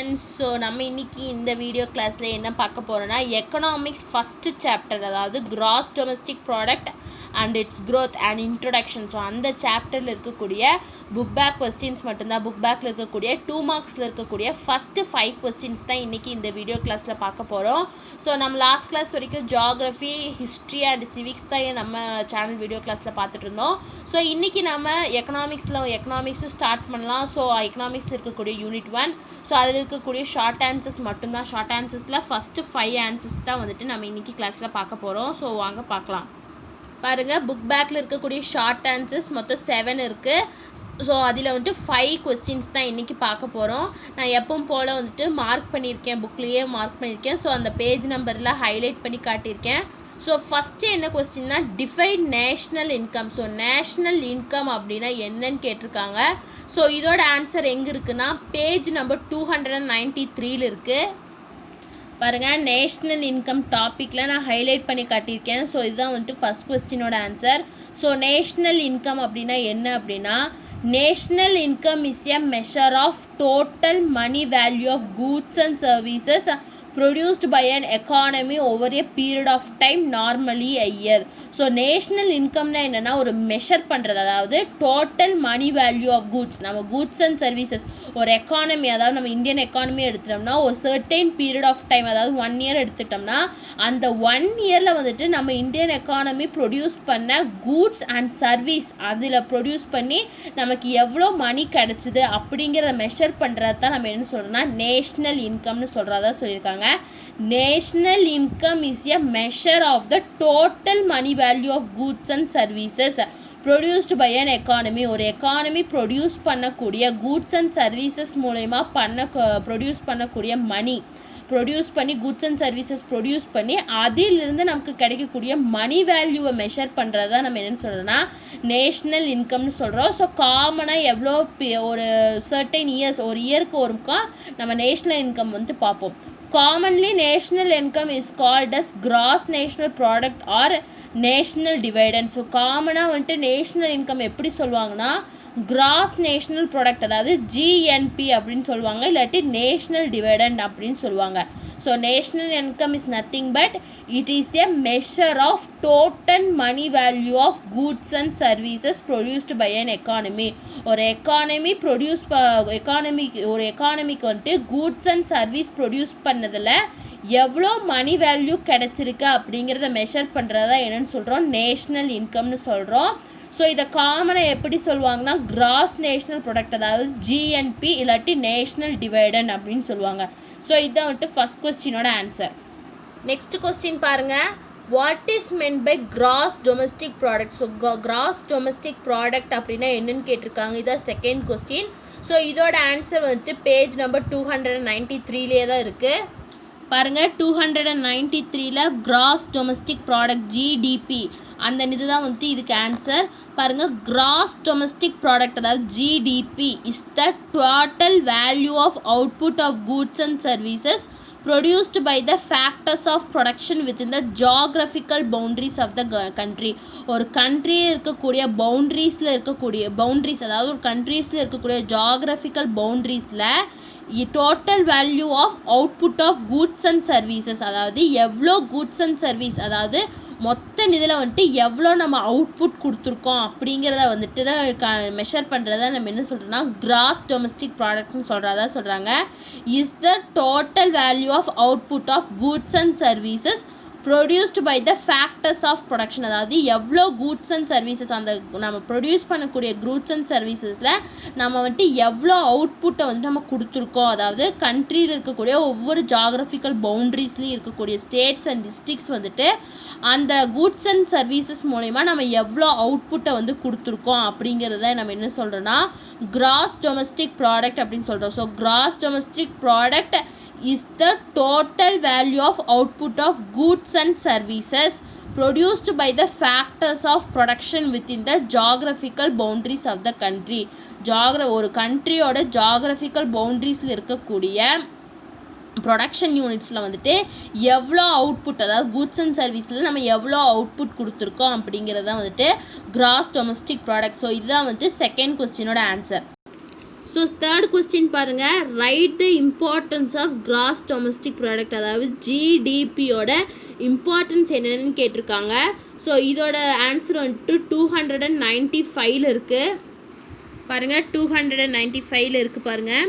Friends. So நம்ம இன்றைக்கி இந்த வீடியோ கிளாஸில் என்ன பார்க்க போகிறோன்னா எக்கனாமிக்ஸ் ஃபஸ்ட்டு சாப்டர், அதாவது cross domestic product and it's growth and introduction. So அந்த சாப்டரில் இருக்கக்கூடிய புக் பேக் கொஸ்டின்ஸ் மட்டும்தான், புக் பேக்கில் இருக்கக்கூடிய 2 மார்க்ஸில் இருக்கக்கூடிய ஃபஸ்ட்டு 5 கொஸ்டின்ஸ் தான் இன்றைக்கி இந்த வீடியோ கிளாஸில் பார்க்க போகிறோம். ஸோ நம்ம லாஸ்ட் கிளாஸ் வரைக்கும் ஜியாகிரஃபி, ஹிஸ்ட்ரி அண்ட் சிவிக்ஸ் தான் நம்ம சேனல் வீடியோ கிளாஸில் பார்த்துட்டு இருந்தோம். ஸோ இன்றைக்கி நம்ம எக்கனாமிக்ஸும் ஸ்டார்ட் பண்ணலாம். ஸோ எக்கனாமிக்ஸில் இருக்கக்கூடிய யூனிட் 1, ஸோ அதில் இருக்கக்கூடிய ஷார்ட் ஆன்சர்ஸ் மட்டும்தான். ஷார்ட் ஆன்சர்ஸில் ஃபஸ்ட்டு 5 ஆன்சர்ஸ் தான் வந்துட்டு நம்ம இன்றைக்கி கிளாஸில் பார்க்க போகிறோம். ஸோ வாங்க பார்க்கலாம். பாருங்கள், புக் பேக்கில் இருக்கக்கூடிய ஷார்ட் ஆன்சர்ஸ் மொத்தம் 7 இருக்குது. ஸோ அதில் வந்துட்டு 5 கொஸ்டின்ஸ் தான் இன்றைக்கி பார்க்க போகிறோம். நான் எப்பவும் போல் வந்துட்டு மார்க் பண்ணியிருக்கேன், புக்லேயே மார்க் பண்ணியிருக்கேன். ஸோ அந்த பேஜ் நம்பரில் ஹைலைட் பண்ணி காட்டியிருக்கேன். ஸோ ஃபஸ்ட்டு என்ன கொஸ்டின்னா define national income. So national income அப்படின்னா என்னன்னு கேட்டிருக்காங்க. ஸோ இதோட ஆன்சர் எங்கே இருக்குன்னா பேஜ் நம்பர் 293 இருக்குது. பாருங்கள், நேஷ்னல் இன்கம் டாப்பிக்கில் நான் ஹைலைட் பண்ணி காட்டியிருக்கேன். ஸோ இதுதான் வந்துட்டு ஃபஸ்ட் கொஸ்டினோட ஆன்சர். ஸோ நேஷ்னல் இன்கம் அப்படின்னா என்ன அப்படின்னா, national income is a measure of total money value of goods and services produced by an economy over a period of time, normally a year. So national இன்கம்னா என்னென்னா ஒரு measure பண்ணுறது, அதாவது total money value of goods. நம்ம goods and services ஒரு economy, அதாவது நம்ம Indian economy எடுத்துட்டோம்னா ஒரு சர்டைன் பீரியட் ஆஃப் டைம், அதாவது 1 இயர் எடுத்துட்டோம்னா அந்த 1 இயரில் வந்துட்டு நம்ம இந்தியன் எக்கானமி ப்ரொடியூஸ் பண்ண கூட்ஸ் அண்ட் சர்வீஸ், அதில் ப்ரொடியூஸ் பண்ணி நமக்கு எவ்வளோ மணி கிடச்சிது அப்படிங்கிறத மெஷர் பண்ணுறது தான் நம்ம என்ன சொல்கிறோம்னா நேஷ்னல் இன்கம்னு சொல்கிறதா சொல்லியிருக்காங்க. National income is a measure of the total money value of goods and services produced by an economy. ஒரு எக்கானமி ப்ரொடியூஸ் பண்ணக்கூடிய கூட்ஸ் அண்ட் சர்வீசஸ் மூலயமா ப்ரொடியூஸ் பண்ணக்கூடிய மணி, ப்ரொடியூஸ் பண்ணி கூட்ஸ் அண்ட் சர்வீசஸ் ப்ரொடியூஸ் பண்ணி அதிலிருந்து நமக்கு கிடைக்கக்கூடிய மணி வேல்யூவை மெஷர் பண்ணுறது தான் நம்ம என்னென்னு சொல்கிறோன்னா நேஷ்னல் இன்கம்னு சொல்கிறோம். ஸோ காமனாக எவ்வளோ ஒரு சர்டைன் இயர்ஸ், ஒரு இயருக்கு ஒருக்கா நம்ம நேஷ்னல் இன்கம் வந்து பார்ப்போம். Commonly national income is called as gross national product or national dividend. So காமனாக வந்துட்டு நேஷ்னல் இன்கம் எப்படி சொல்லுவாங்கன்னா கிராஸ் நேஷ்னல் ப்ராடக்ட், அதாவது ஜிஎன்பி அப்படின்னு சொல்லுவாங்க, இல்லாட்டி நேஷ்னல் டிவிடெண்ட் அப்படின்னு சொல்லுவாங்க. So national income is nothing but it is a measure of total money value of goods and services produced by an economy. ஒரு எக்கானமி ஒரு எக்கானமிக்கு வந்துட்டு கூட்ஸ் அண்ட் சர்வீஸ் ப்ரொடியூஸ் பண்ணதில் எவ்வளோ மணி வேல்யூ கிடச்சிருக்கு அப்படிங்கிறத மெஷர் பண்ணுறதா என்னென்னு சொல்கிறோம் நேஷ்னல் இன்கம்னு சொல்கிறோம். ஸோ இதை காமனாக எப்படி சொல்லுவாங்கன்னா கிராஸ் நேஷ்னல் ப்ராடக்ட், அதாவது ஜிஎன்பி இல்லாட்டி நேஷ்னல் டிவைடெண்ட் அப்படின்னு சொல்லுவாங்க. ஸோ இதுதான் வந்துட்டு ஃபஸ்ட் கொஸ்டினோட ஆன்சர். நெக்ஸ்ட் கொஸ்டின் பாருங்கள், what is meant by gross domestic product. So gross domestic product அப்படின்னா என்னென்னு கேட்டிருக்காங்க. இதான் செகண்ட் கொஸ்டின். ஸோ இதோட ஆன்சர் வந்துட்டு பேஜ் நம்பர் 293 தான் இருக்குது. பாருங்கள், 293 கிராஸ் டொமஸ்டிக் ப்ராடக்ட் ஜிடிபி அந்த இது தான் வந்துட்டு இதுக்கு ஆன்சர். பாருங்கள், கிராஸ் டொமஸ்டிக் ப்ராடக்ட் அதாவது GDP is the total value of output of goods and services produced by the factors of production within the geographical boundaries of the country. ஒரு கண்ட்ரியில் இருக்கக்கூடிய பவுண்ட்ரிஸ், அதாவது ஒரு கண்ட்ரீஸில் இருக்கக்கூடிய ஜியாகிரபிக்கல் பவுண்ட்ரிஸில் total value of output of goods and services, அதாவது எவ்வளோ கூட்ஸ் அண்ட் சர்வீஸ், அதாவது மொத்த இதில் வந்துட்டு எவ்வளோ நம்ம அவுட்புட் கொடுத்துருக்கோம் அப்படிங்கிறத வந்துட்டு தான் மெஷர் பண்ணுறத நம்ம என்ன சொல்கிறோன்னா கிராஸ் டொமஸ்டிக் ப்ராடக்ட்னு சொல்கிறாங்க. Is the total value of output of goods and services produced by the factors of production, அதாவது எவ்வளோ கூட்ஸ் அண்ட் சர்வீசஸ், அந்த நம்ம ப்ரொடியூஸ் பண்ணக்கூடிய கூட்ஸ் அண்ட் சர்வீசஸில் நம்ம வந்துட்டு எவ்வளோ அவுட்புட்டை வந்து நம்ம கொடுத்துருக்கோம், அதாவது கண்ட்ரியில் இருக்கக்கூடிய ஒவ்வொரு ஜியாகிரபிக்கல் பவுண்ட்ரிஸ்லேயும் இருக்கக்கூடிய ஸ்டேட்ஸ் அண்ட் டிஸ்ட்ரிக்ஸ் வந்துட்டு அந்த கூட்ஸ் அண்ட் சர்வீசஸ் மூலமா நம்ம எவ்வளோ அவுட்புட்டை வந்து கொடுத்துருக்கோம் அப்படிங்கிறத நம்ம என்ன சொல்கிறோன்னா கிராஸ் டொமஸ்டிக் ப்ராடக்ட் அப்படின்னு சொல்கிறோம். So gross domestic product is the total value of output of goods and services produced by the factors of production within the geographical boundaries of the country. ஒரு கண்ட்ரியோட ஜியாகிரபிக்கல் பவுண்ட்ரிஸில் இருக்கக்கூடிய production யூனிட்ஸில் வந்துட்டு எவ்வளோ output, அதாவது goods and சர்வீஸில் நம்ம எவ்வளோ output கொடுத்துருக்கோம் அப்படிங்கிறது தான் வந்துட்டு கிராஸ் டொமஸ்டிக் ப்ராடக்ட். ஸோ இதுதான் வந்துட்டு செகண்ட் கொஸ்டினோட ஆன்சர். ஸோ தேர்ட் கொஸ்டின் பாருங்கள், write the importance of gross domestic product, அதாவது ஜிடிபியோட இம்பார்ட்டன்ஸ் என்னென்னு கேட்டிருக்காங்க. ஸோ இதோட ஆன்சர் வந்துட்டு 295 இருக்குது பாருங்கள், 295 இருக்குது பாருங்கள்.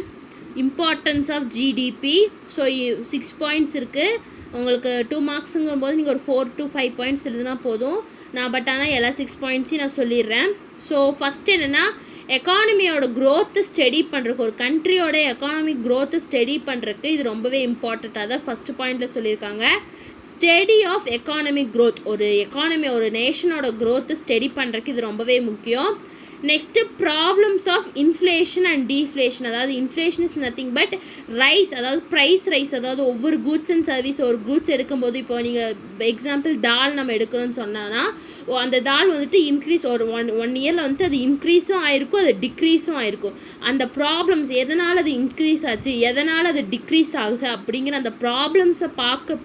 Importance of GDP. So 6 points இருக்குது. உங்களுக்கு 2 மார்க்ஸுங்கும் போது நீங்கள் ஒரு 4 to 5 பாயிண்ட்ஸ் எழுதுனா போதும். பட் ஆனால் எல்லா 6 பாயிண்ட்ஸையும் நான் சொல்லிடுறேன். ஸோ ஃபஸ்ட்டு என்னென்னா, எக்கானமியோட க்ரோத்தை ஸ்டடி பண்ணுறக்கு, ஒரு கண்ட்ரியோட எக்கானமிக் க்ரோத்தை ஸ்டடி பண்ணுறக்கு இது ரொம்பவே இம்பார்ட்டண்ட்டாக தான் ஃபஸ்ட்டு பாயிண்டில் சொல்லியிருக்காங்க. ஸ்டடி ஆஃப் எக்கானமிக் க்ரோத், ஒரு எக்கானமி, ஒரு நேஷனோட க்ரோத்தை ஸ்டடி பண்ணுறக்கு இது ரொம்பவே முக்கியம். Next problems of inflation and deflation, அதாவது inflation is nothing but rise, அதாவது ப்ரைஸ் ரைஸ், அதாவது ஒவ்வொரு குட்ஸ் அண்ட் சர்வீஸ், ஒரு குட்ஸ் எடுக்கும்போது இப்போ நீங்கள் எக்ஸாம்பிள் தால் நம்ம எடுக்கிறோன்னு சொன்னோன்னா, அந்த தால் வந்துட்டு இன்க்ரீஸ் ஒரு ஒன் இயரில் வந்துட்டு அது இன்க்ரீஸும் ஆகிருக்கும், அது டிக்ரீஸும் ஆகிருக்கும். அந்த ப்ராப்ளம்ஸ் எதனால் அது இன்க்ரீஸ் ஆச்சு, எதனால் அது டிக்ரீஸ் ஆகுது அப்படிங்கிற அந்த ப்ராப்ளம்ஸை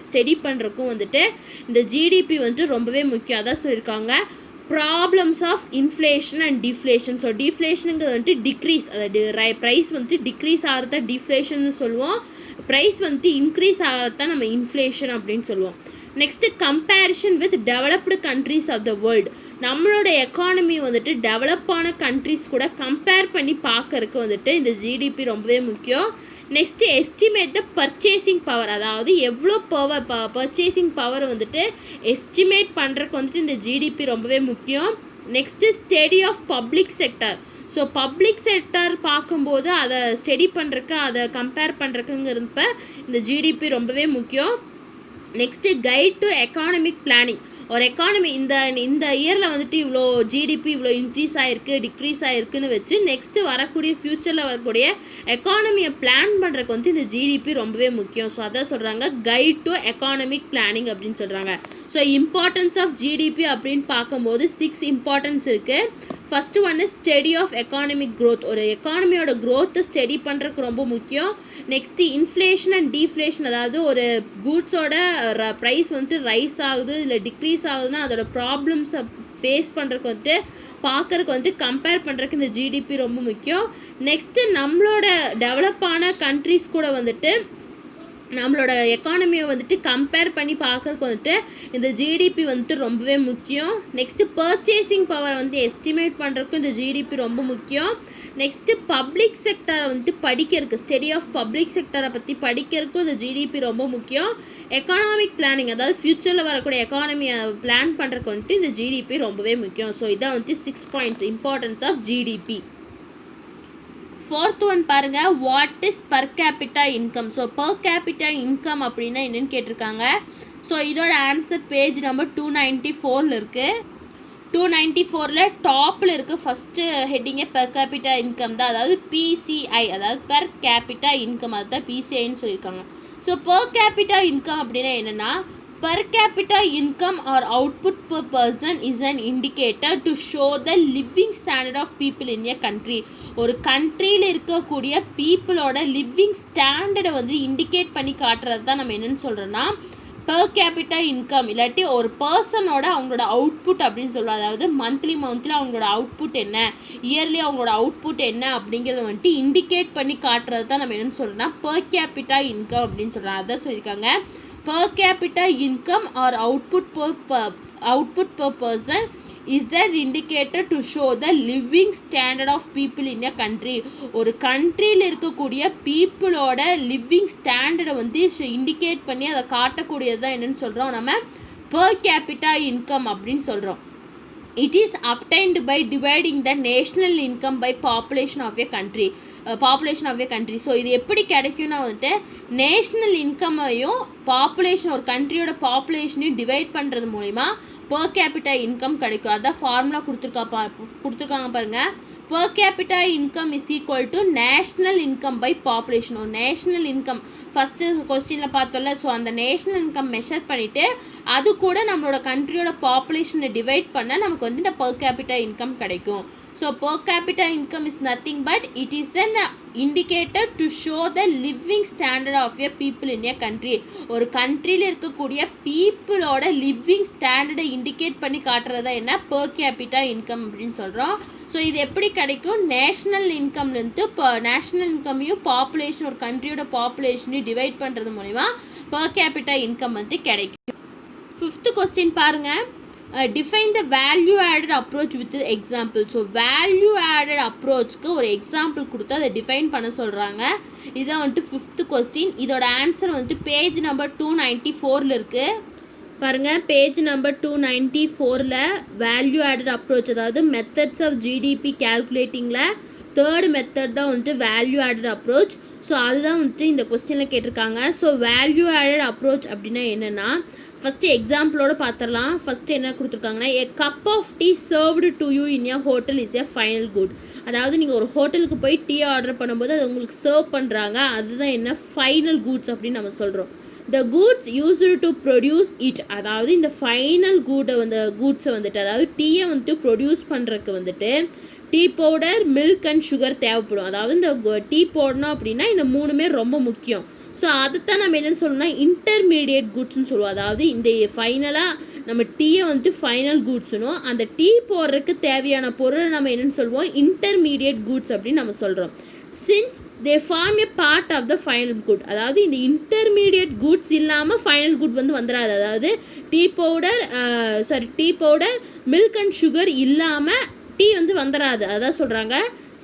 ஸ்டடி பண்ணுறக்கும் வந்துட்டு இந்த ஜிடிபி வந்துட்டு ரொம்பவே முக்கியம். அதான் சொல்லியிருக்காங்க, problems of inflation and deflation. So டிஃப்ளேஷனுங்கிறது வந்துட்டு டிக்ரீஸ், அது ப்ரைஸ் வந்துட்டு டிக்ரீஸ் ஆகிறத டிஃப்ளேஷன் சொல்லுவோம், ப்ரைஸ் வந்துட்டு இன்க்ரீஸ் ஆகிறதான் நம்ம இன்ஃப்ளேஷன் அப்படின்னு சொல்லுவோம். Next comparison with developed countries of the world, நம்மளோட எக்கானமி வந்துட்டு டெவலப்பான கண்ட்ரிஸ் கூட கம்பேர் பண்ணி பார்க்கறதுக்கு வந்துட்டு இந்த ஜிடிபி ரொம்பவே முக்கியம். நெக்ஸ்ட்டு எஸ்டிமேட் த பர்ச்சேசிங் பவர், அதாவது எவ்வளோ பர்ச்சேசிங் பவர் வந்துட்டு எஸ்டிமேட் பண்ணுறதுக்கு வந்துட்டு இந்த ஜிடிபி ரொம்பவே முக்கியம். Next study of public sector. So public sector பார்க்கும்போது அதை ஸ்டடி பண்ணுறக்கு, அதை கம்பேர் பண்ணுறக்குங்கிறப்ப இந்த ஜிடிபி ரொம்பவே முக்கியம். Next guide to economic planning, ஒரு எக்கானமி இந்த இயரில் வந்துட்டு இவ்வளோ ஜிடிபி இவ்வளோ இன்க்ரீஸ் ஆகிருக்கு, டிக்ரீஸ் ஆகிருக்குன்னு வச்சு நெக்ஸ்ட்டு வரக்கூடிய ஃப்யூச்சரில் வரக்கூடிய எக்கானமியை பிளான் பண்ணுறதுக்கு வந்து இந்த ஜிடிபி ரொம்பவே முக்கியம். ஸோ அதான் சொல்கிறாங்க, கைட் டு எக்கானமிக் பிளானிங் அப்படின்னு சொல்கிறாங்க. ஸோ இம்பார்ட்டன்ஸ் ஆஃப் ஜிடிபி அப்படின்னு பார்க்கும்போது 6 இம்பார்ட்டன்ஸ் இருக்குது. ஃபஸ்ட்டு ஒன்று ஸ்டடி ஆஃப் எக்கானமிக் க்ரோத், ஒரு எக்கானமியோட க்ரோத்தை ஸ்டடி பண்ணுறதுக்கு ரொம்ப முக்கியம். நெக்ஸ்ட்டு இன்ஃப்ளேஷன் அண்ட் டீஃப்ளேஷன், அதாவது ஒரு கூட்ஸோட ப்ரைஸ் வந்துட்டு ரைஸ் ஆகுது இல்லை டிக்ரீஸ் ஆகுதுன்னா அதோட ப்ராப்ளம்ஸை ஃபேஸ் பண்ணுறதுக்கு வந்துட்டு பார்க்குறக்கு வந்துட்டு கம்பேர் பண்ணுறதுக்கு இந்த ஜிடிபி ரொம்ப முக்கியம். நெக்ஸ்ட்டு நம்மளோட டெவலப்பான கண்ட்ரிஸ் கூட வந்துட்டு நம்மளோட எக்கானமியை வந்துட்டு கம்பேர் பண்ணி பார்க்குறதுக்கு வந்துட்டு இந்த ஜிடிபி வந்துட்டு ரொம்பவே முக்கியம். நெக்ஸ்ட்டு பர்ச்சேசிங் பவரை வந்து எஸ்டிமேட் பண்ணுறதுக்கும் இந்த ஜிடிபி ரொம்ப முக்கியம். நெக்ஸ்ட்டு பப்ளிக் செக்டரை வந்துட்டு படிக்கிறதுக்கு, ஸ்டடி ஆஃப் பப்ளிக் செக்டரை பற்றி படிக்கிறதுக்கும் இந்த ஜிடிபி ரொம்ப முக்கியம். எக்கானாமிக் பிளானிங், அதாவது ஃப்யூச்சரில் வரக்கூடிய எக்கானமியை பிளான் பண்ணுறதுக்கு வந்துட்டு இந்த ஜிடிபி ரொம்பவே முக்கியம். ஸோ இதான் வந்துட்டு 6 points importance of GDP. Fourth one பாருங்கள், what is per capita income. So per capita income அப்படின்னா என்னென்னு கேட்டிருக்காங்க. ஸோ இதோட ஆன்சர் பேஜ் நம்பர் 294 இருக்குது. 294 டாப்பில் இருக்குது ஃபஸ்ட்டு ஹெட்டிங்கே பெர் கேபிட்டா இன்கம் தான், அதாவது பிசிஐ, அதாவது பெர் கேபிட்டா இன்கம், அதுதான் பிசிஐன்னு சொல்லியிருக்காங்க. ஸோ பெர் கேபிட்டா இன்கம் அப்படின்னா என்னென்னா, per capita income or output per person is an indicator to show the living standard of people in a country. ஒரு கண்ட்ரியில் இருக்கக்கூடிய பீப்புளோட லிவிங் ஸ்டாண்டர்டை வந்து இண்டிகேட் பண்ணி காட்டுறது தான் நம்ம என்னென்னு சொல்கிறோன்னா per capita income, இல்லாட்டி ஒரு பர்சனோட அவங்களோட அவுட்புட் அப்படின்னு சொல்லுவோம். அதாவது மந்த்லி அவங்களோட அவுட்புட் என்ன, இயர்லி அவங்களோட அவுட்புட் என்ன அப்படிங்கிறத வந்துட்டு இண்டிகேட் பண்ணி காட்டுறது தான் நம்ம என்னென்னு சொல்கிறோன்னா per capita income அப்படின்னு சொல்கிறோம். அதான் சொல்லியிருக்காங்க, per capita income or output per person is that indicator to show the living standard of people in a country. ஒரு கண்ட்ரியில் இருக்கக்கூடிய பீப்புளோட லிவிங் ஸ்டாண்டர்டை வந்து இண்டிகேட் பண்ணி அதை காட்டக்கூடியது தான் என்னென்னு சொல்கிறோம் நம்ம per capita income அப்படின்னு சொல்கிறோம். It is obtained by dividing the national income by population of a country. So இது எப்படி கிடைக்கும்னா வந்துட்டு நேஷ்னல் இன்கம்மையும் பாப்புலேஷன், ஒரு கண்ட்ரியோட பாப்புலேஷனையும் டிவைட் பண்ணுறது மூலிமா per capita இன்கம் கிடைக்கும். அதான் ஃபார்முலா கொடுத்துருக்காங்க பாருங்கள். per capita income is equal to national income by population. ஒரு நேஷ்னல் இன்கம் ஃபஸ்ட்டு கொஸ்டினில் பார்த்தோம்ல, ஸோ அந்த நேஷ்னல் இன்கம் மெஷர் பண்ணிவிட்டு அது கூட நம்மளோட கண்ட்ரியோட பாப்புலேஷனை டிவைட் பண்ணால் நமக்கு வந்து இந்த per capita இன்கம் கிடைக்கும். So per capita income is nothing but it is an indicator to show the living standard of a people in a country. ஒரு கண்ட்ரியில் இருக்கக்கூடிய பீப்புளோட லிவிங் ஸ்டாண்டர்டை இண்டிகேட் பண்ணி காட்டுறதா என்ன per capita income அப்படின்னு சொல்கிறோம். ஸோ இது எப்படி கிடைக்கும், நேஷ்னல் இன்கம்லேருந்து இப்போ நேஷ்னல் இன்கமையும் பாப்புலேஷன் ஒரு கண்ட்ரியோட பாப்புலேஷனையும் டிவைட் பண்ணுறது மூலிமா per capita income வந்து கிடைக்கும். 5th கொஸ்டின் பாருங்கள், define the value added approach with the example. So value added அப்ரோச்சுக்கு ஒரு எக்ஸாம்பிள் கொடுத்து அதை டிஃபைன் பண்ண சொல்கிறாங்க. இதான் வந்துட்டு 5th கொஸ்டின். இதோட ஆன்சர் வந்துட்டு பேஜ் நம்பர் 294 இருக்குது. பாருங்கள், page number 294 value added approach, அதாவது மெத்தட்ஸ் ஆஃப் ஜிடிபி கேல்குலேட்டிங்கில் 3rd மெத்தட் தான் வந்துட்டு வேல்யூ ஆடட் அப்ரோச். ஸோ அதுதான் வந்துட்டு இந்த கொஸ்டினில் கேட்டிருக்காங்க. ஸோ வேல்யூ ஆடட் அப்ரோச் அப்படின்னா என்னென்னா, ஃபஸ்ட்டு எக்ஸாம்பிளோடு பார்த்துடலாம். ஃபஸ்ட்டு என்ன கொடுத்துருக்காங்கன்னா, a cup of tea served to you in a hotel is a final good. அதாவது நீங்கள் ஒரு ஹோட்டலுக்கு போய் டீ ஆர்டர் பண்ணும்போது அது உங்களுக்கு சர்வ் பண்ணுறாங்க, அதுதான் என்ன ஃபைனல் குட்ஸ் அப்படின்னு நம்ம சொல்கிறோம். த goods used to produce it, அதாவது இந்த ஃபைனல் குட்ஸை வந்துட்டு அதாவது டீயை வந்துட்டு ப்ரொடியூஸ் பண்ணுறதுக்கு வந்துட்டு tea powder, milk and sugar தேவைப்படும். அதாவது இந்த டீ போடணும் அப்படின்னா இந்த 3மே ரொம்ப முக்கியம். ஸோ அதைத்தான் நம்ம என்னென்னு சொல்லணும்னா இன்டர்மீடியட் குட்ஸ்னு சொல்லுவோம். அதாவது இந்த ஃபைனலாக நம்ம டீயை வந்துட்டு ஃபைனல் குட்ஸ்னும் அந்த டீ போடுறதுக்கு தேவையான பொருளை நம்ம என்னென்னு சொல்லுவோம் இன்டர்மீடியட் குட்ஸ் அப்படின்னு நம்ம சொல்கிறோம். Since they form a part of the final good, அதாவது இந்த இன்டர்மீடியட் குட்ஸ் இல்லாமல் ஃபைனல் குட் வந்துடாது. அதாவது tea powder milk and sugar இல்லாமல் டீ வந்துடாது. அதான் சொல்கிறாங்க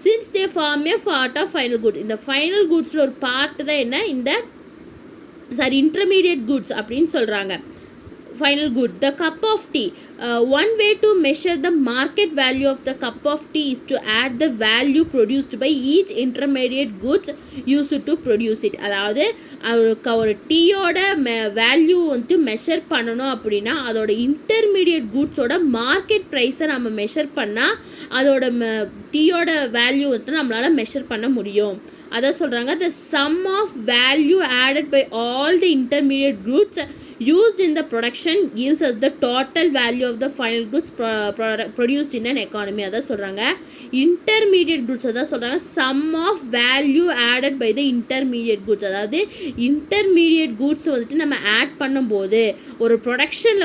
since they form a part of final good. இந்த ஃபைனல் குட்ஸில் ஒரு பார்ட் தான் என்ன இந்த இன்டர்மீடியட் குட்ஸ் அப்படின்னு சொல்கிறாங்க. Final good, the cup of tea. One way to measure the market value of the cup of tea is to add the value produced by each intermediate goods used to produce it. அதாவது ஒரு டீயோட value வந்துட்டு measure பண்ணணும் அப்படின்னா அதோட intermediate குட்ஸோட market ப்ரைஸை நம்ம measure பண்ணால் அதோட டீயோட வேல்யூ வந்துட்டு நம்மளால் மெஷர் பண்ண முடியும். அதான் சொல்கிறாங்க, the sum of value added by all the intermediate goods used in the production gives us the total value of the final goods produced in an economy. அதான் சொல்கிறாங்க இன்டர்மீடியட் குட்ஸ், அதான் சொல்கிறாங்க sum of value added by the intermediate goods. அதாவது intermediate goods வந்துட்டு நம்ம add பண்ணும்போது ஒரு production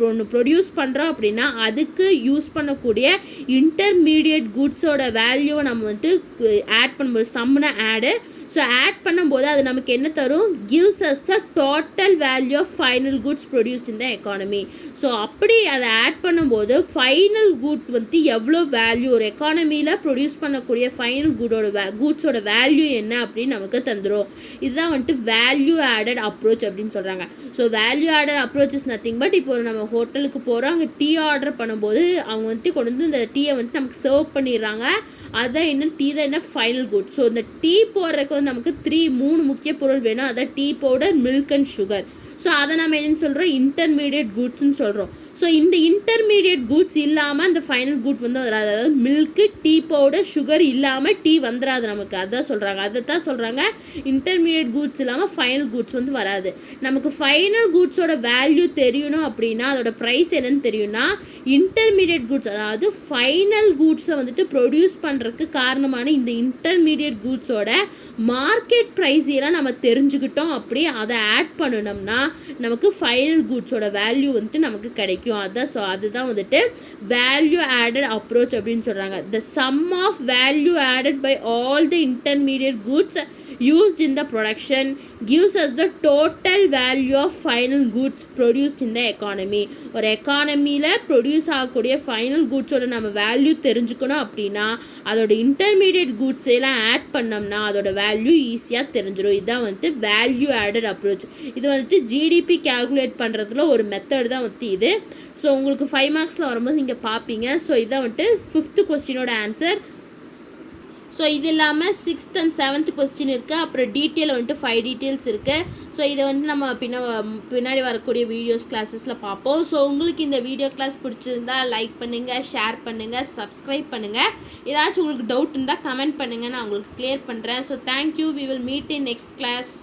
ஒன்று ப்ரொடியூஸ் பண்ணுறோம் அப்படின்னா அதுக்கு யூஸ் பண்ணக்கூடிய இன்டர்மீடியட் குட்ஸோட வேல்யூவை நம்ம வந்துட்டு ஆட் பண்ணும்போது சம்னா ஆடு. ஸோ ஆட் பண்ணும்போது அது நமக்கு என்ன தரும், gives us the total value of final goods produced in the economy. So அப்படி அதை ஆட் பண்ணும்போது ஃபைனல் குட் வந்துட்டு எவ்வளோ வேல்யூ ஒரு எக்கானமியில் ப்ரொடியூஸ் பண்ணக்கூடிய ஃபைனல் குட்ஸோட வேல்யூ என்ன அப்படின்னு நமக்கு தந்துடும். இதுதான் வந்துட்டு வேல்யூ ஆடட் அப்ரோச் அப்படின்னு சொல்கிறாங்க. So value added approach is nothing but இப்போ நம்ம ஹோட்டலுக்கு போகிறோம், அங்கே டீ ஆர்டர் பண்ணும்போது அவங்க வந்துட்டு கொண்டு வந்து இந்த டீயை வந்துட்டு நமக்கு சர்வ் பண்ணிடுறாங்க. அதுதான் என்ன டீ தான் என்ன ஃபைனல் குட். ஸோ இந்த டீ போடுறதுக்கு வந்து நமக்கு 3 முக்கிய பொருள் வேணும். அதான் tea powder, milk and sugar. So அதை நம்ம என்னென்னு சொல்கிறோம் இன்டர்மீடியட் குட்ஸ்ன்னு சொல்கிறோம். ஸோ இந்த இன்டர்மீடியட் குட்ஸ் இல்லாமல் அந்த ஃபைனல் குட் வராது. அதாவது மில்க்கு, டீ பவுடர், சுகர் இல்லாமல் டீ வந்துடாது நமக்கு. அதான் சொல்கிறாங்க, அதைத்தான் சொல்கிறாங்க இன்டர்மீடியட் குட்ஸ் இல்லாமல் ஃபைனல் குட்ஸ் வராது. நமக்கு ஃபைனல் குட்ஸோட வேல்யூ தெரியணும் அப்படின்னா அதோட ப்ரைஸ் என்னன்னு தெரியும்னா இன்டர்மீடியட் குட்ஸ், அதாவது ஃபைனல் குட்ஸை வந்துட்டு ப்ரொடியூஸ் பண்ணுறதுக்கு காரணமான இந்த இன்டர்மீடியட் குட்ஸோட மார்க்கெட் ப்ரைஸ் எல்லாம் நம்ம தெரிஞ்சுக்கிட்டோம். அப்படி அதை ஆட் பண்ணணும்னா நமக்கு ஃபைனல் குட்ஸோட வேல்யூ வந்துட்டு நமக்கு கிடைக்கும். அதுதான் வந்துட்டு வேல்யூ ஆடட் அப்ரோச் அப்படின்னு சொல்கிறாங்க. The sum of value added by all the intermediate goods used in the production gives us the total value of final goods produced in the economy. ஒரு எக்கானமியில் produce ஆகக்கூடிய final குட்ஸோட நம்ம value தெரிஞ்சுக்கணும் அப்படின்னா அதோட intermediate goods எல்லாம் add பண்ணோம்னா அதோட value ஈஸியாக தெரிஞ்சிடும். இதுதான் வந்துட்டு வேல்யூ ஆடட் அப்ரோச். இது வந்துட்டு ஜிடிபி கேல்குலேட் பண்ணுறதுல ஒரு மெத்தட் தான் வந்துட்டு இது. ஸோ உங்களுக்கு 5 மார்க்ஸில் வரும்போது நீங்கள் பார்ப்பீங்க. ஸோ இதான் வந்துட்டு 5th கொஸ்டினோட ஆன்சர். ஸோ இது இல்லாமல் 6th and 7th கொஸ்டின் இருக்குது. அப்புறம் டீட்டெயில் வந்துட்டு 5 டீட்டெயில்ஸ் இருக்குது. ஸோ இதை வந்துட்டு நம்ம பின்னாடி வரக்கூடிய வீடியோஸ் கிளாஸஸில் பார்ப்போம். ஸோ உங்களுக்கு இந்த வீடியோ கிளாஸ் பிடிச்சிருந்தா லைக் பண்ணுங்கள், ஷேர் பண்ணுங்கள், சப்ஸ்கிரைப் பண்ணுங்கள். ஏதாச்சும் உங்களுக்கு டவுட் இருந்தால் கமெண்ட் பண்ணுங்கள், நான் உங்களுக்கு கிளியர் பண்ணுறேன். So thank you. We will meet in next class.